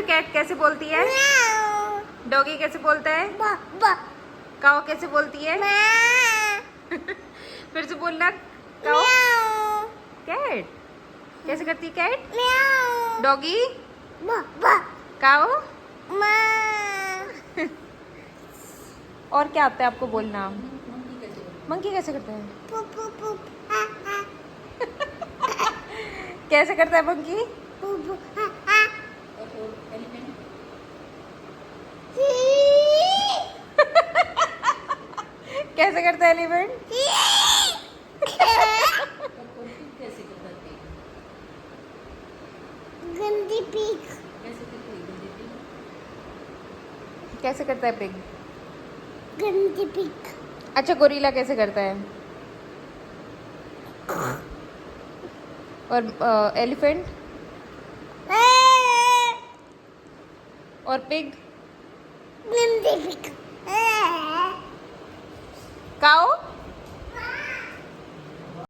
Cat कैसे बोलती है? डॉगी कैसे बोलता है? काओ कैसे बोलती है? फिर से बोलना, काओ। कैट कैसे करती है? कैट, डॉगी, काओ। और क्या आता है आपको बोलना? मंकी कैसे करता है? कैसे करता है मंकी? कैसे करता है एलिफेंट? गंदी पीक। कैसे करता है पिग? गंदी पीक। अच्छा, गोरिल्ला कैसे करता है? और एलिफेंट और पिग? गंदी पीक।